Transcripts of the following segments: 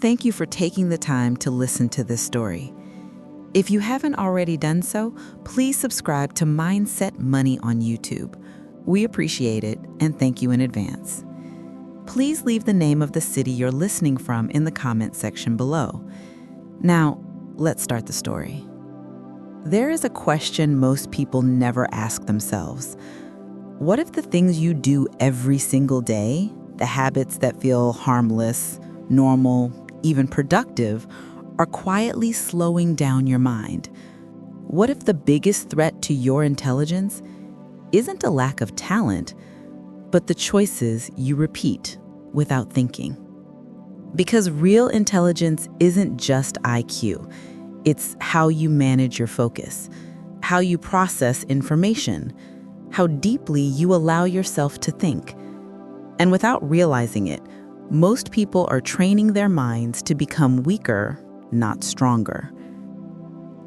thank you for taking the time to listen to this story. If you haven't already done so, please subscribe to Mindset Money on YouTube. We appreciate it and thank you in advance. Please leave the name of the city you're listening from in the comment section below. Now, let's start the story. There is a question most people never ask themselves. What if the things you do every single day, the habits that feel harmless, normal, even productive, are quietly slowing down your mind? What if the biggest threat to your intelligence isn't a lack of talent, but the choices you repeat without thinking? Because real intelligence isn't just IQ. It's how you manage your focus, how you process information, how deeply you allow yourself to think. And without realizing it, most people are training their minds to become weaker, not stronger.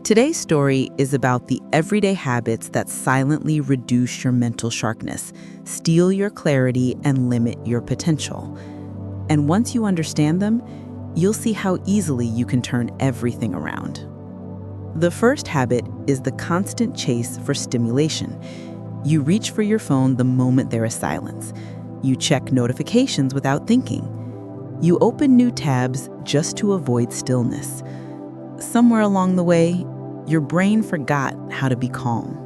Today's story is about the everyday habits that silently reduce your mental sharpness, steal your clarity, and limit your potential. And once you understand them, you'll see how easily you can turn everything around. The first habit is the constant chase for stimulation. You reach for your phone the moment there is silence. You check notifications without thinking. You open new tabs just to avoid stillness. Somewhere along the way, your brain forgot how to be calm.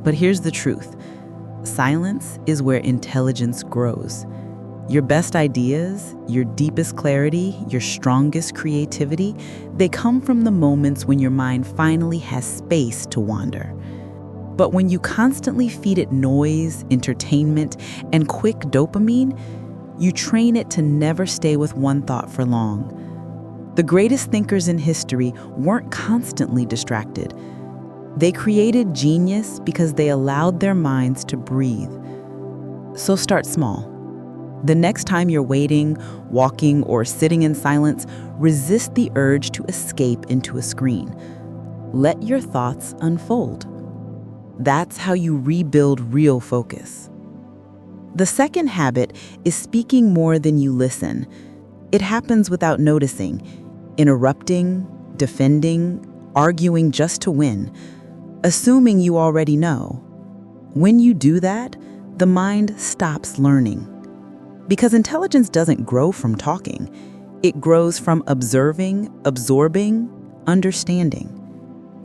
But here's the truth. Silence is where intelligence grows. Your best ideas, your deepest clarity, your strongest creativity, they come from the moments when your mind finally has space to wander. But when you constantly feed it noise, entertainment, and quick dopamine, you train it to never stay with one thought for long. The greatest thinkers in history weren't constantly distracted. They created genius because they allowed their minds to breathe. So start small. The next time you're waiting, walking, or sitting in silence, resist the urge to escape into a screen. Let your thoughts unfold. That's how you rebuild real focus. The second habit is speaking more than you listen. It happens without noticing, interrupting, defending, arguing just to win, assuming you already know. When you do that, the mind stops learning. Because intelligence doesn't grow from talking. It grows from observing, absorbing, understanding.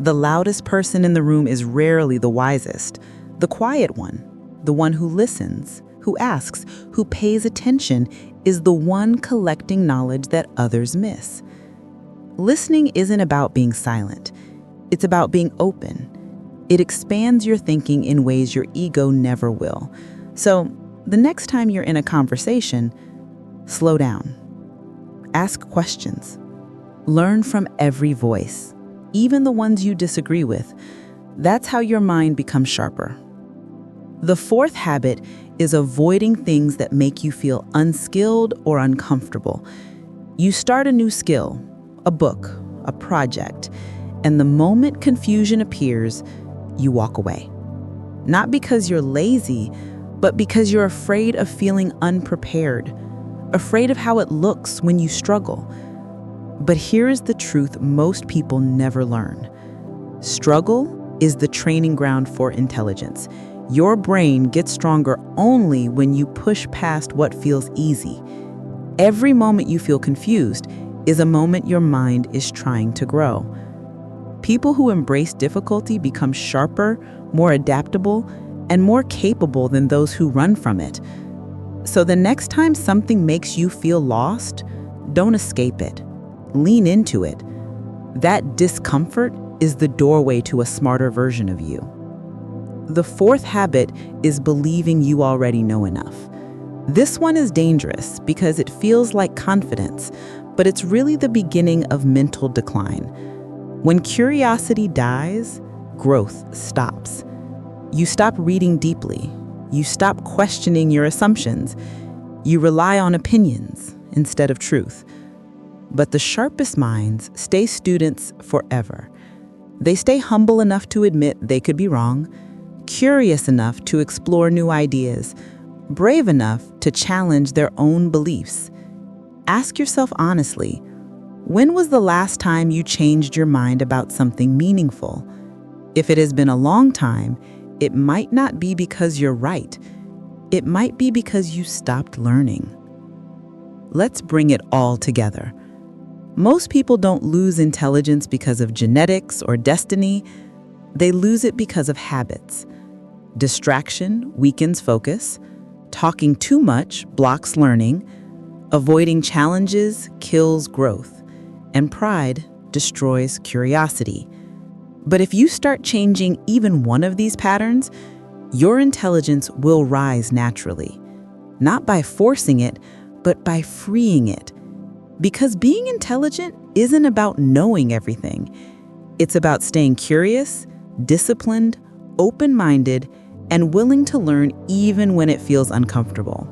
The loudest person in the room is rarely the wisest. The quiet one, the one who listens, who asks, who pays attention, is the one collecting knowledge that others miss. Listening isn't about being silent. It's about being open. It expands your thinking in ways your ego never will. So, the next time you're in a conversation, slow down. Ask questions. Learn from every voice, even the ones you disagree with. That's how your mind becomes sharper. The fourth habit is avoiding things that make you feel unskilled or uncomfortable. You start a new skill, a book, a project, and the moment confusion appears, you walk away. Not because you're lazy, but because you're afraid of feeling unprepared, afraid of how it looks when you struggle. But here is the truth most people never learn. Struggle is the training ground for intelligence. Your brain gets stronger only when you push past what feels easy. Every moment you feel confused is a moment your mind is trying to grow. People who embrace difficulty become sharper, more adaptable, and more capable than those who run from it. So the next time something makes you feel lost, don't escape it. Lean into it. That discomfort is the doorway to a smarter version of you. The fourth habit is believing you already know enough. This one is dangerous because it feels like confidence, but it's really the beginning of mental decline. When curiosity dies, growth stops. You stop reading deeply. You stop questioning your assumptions. You rely on opinions instead of truth. But the sharpest minds stay students forever. They stay humble enough to admit they could be wrong, curious enough to explore new ideas, brave enough to challenge their own beliefs. Ask yourself honestly, when was the last time you changed your mind about something meaningful? If it has been a long time, it might not be because you're right. It might be because you stopped learning. Let's bring it all together. Most people don't lose intelligence because of genetics or destiny. They lose it because of habits. Distraction weakens focus. Talking too much blocks learning. Avoiding challenges kills growth. And pride destroys curiosity. But if you start changing even one of these patterns, your intelligence will rise naturally. Not by forcing it, but by freeing it. Because being intelligent isn't about knowing everything. It's about staying curious, disciplined, open-minded, and willing to learn even when it feels uncomfortable.